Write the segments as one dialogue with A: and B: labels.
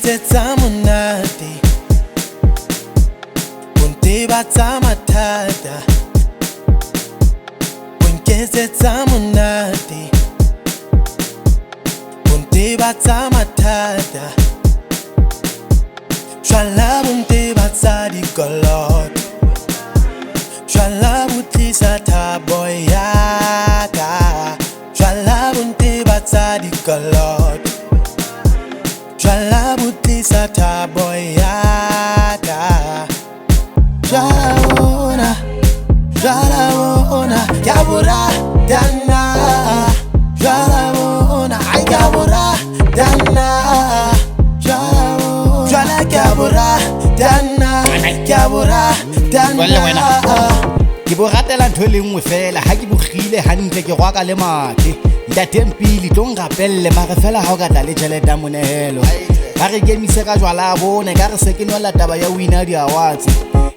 A: Unkesetsa monate Untebatsa mathata Unkesetsa monate Untebatsa mathata Jwala buntebatsa dikolot Jwala butlisa thabo yaka Jwala buntebatsa dikolot Jwala butlisa thabo yaka Jwala bona Kabura dana Jwala bona ay kabura dana Jwala kabura dana kabura dana
B: Ke bo ratela ntho le nngwe fela ha ke bogile hantle ke rwaka le make ntatempili tlo ngapelle mare fela ha o ka tla le tšhelete ya monehelo ga re kemise ka Jwala Bona ka re se ke nola taba ya winner di awards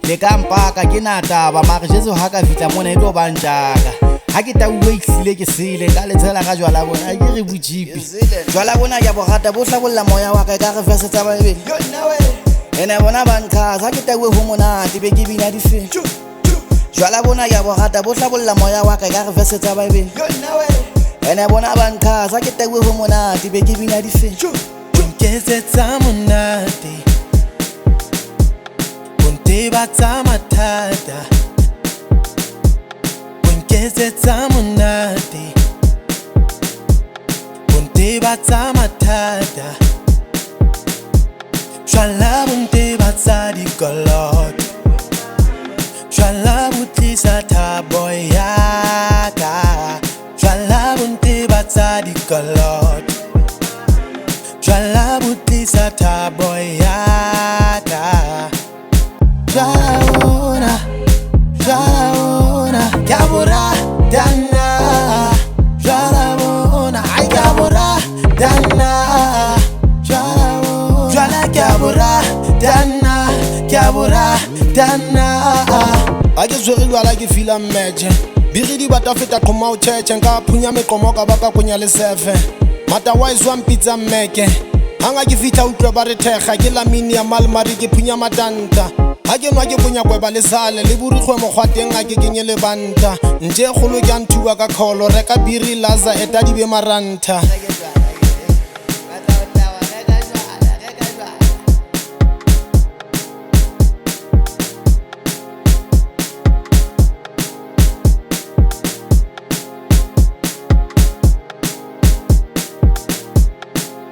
B: le ka mpaka ke na taba mare jetso ha ka fitla mona e tlo bantjaka ha ke tauwe ihlile ke sele ka le tshela ka Jwala Bona ke re bojipi Jwala Bona ya bo rata bo hlabolla moya wa ka ka re verse tsa babedi ene bona banka ha ke tauwe ho monate be ke bina di fe Jwala Bona ya bo rata bo hlabolla moya wa ka re verse tsa babedi ene bona banka ha ke tauwe ho monate be ke bina di fe
A: Unkesetsa monate Untebatsa mathata Unkesetsa monate Untebatsa mathata Jwala buntebatsa dikolot Jwala butlisa thabo yaka Jwala buntebatsa dikolot Jwala butlisa thabo yaka Jwala bona Kabura dana Jwala bona ay kabura dana Jwala kabura dana kabura dana
C: Ake zwere Jwala ke fila mmeje Biri di bata feta koma o cheche Nka punya mekomo ka baka kunya le sefe Mata wise one pizza mmeke Hanga ke fita utlwe ba re thekga Ke lamini ya malmari ke punya matanta Ake nwa ke punya kweba le sale Le burikwe mokgwateng ake kenye le banta Ntje Kgolo ke antuwa ka Kgolo Reka biri laza eta dibe maranta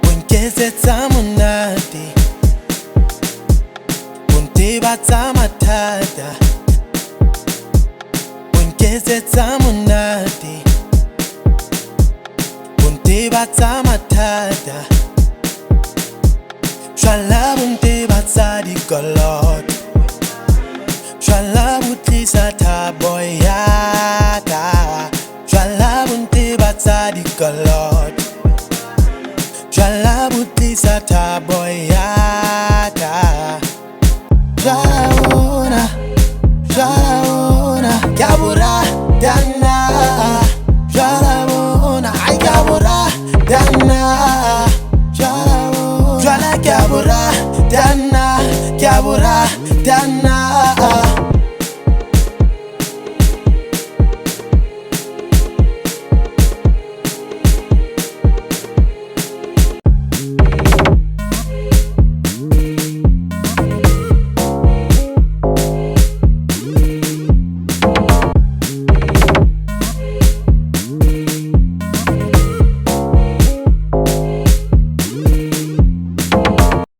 A: Unkesetsa monate Untebatsa mathata Unkesetsa monate Untebatsa mathata Jwala buntebatsa dikolot Jwala butlisa thabo yaka Jwala buntebatsa dikolot Jwala butlisa thabo yaka Jwala bona Kabura dana Jwala bona ay kabura dana Jwala kabura dana kabura dana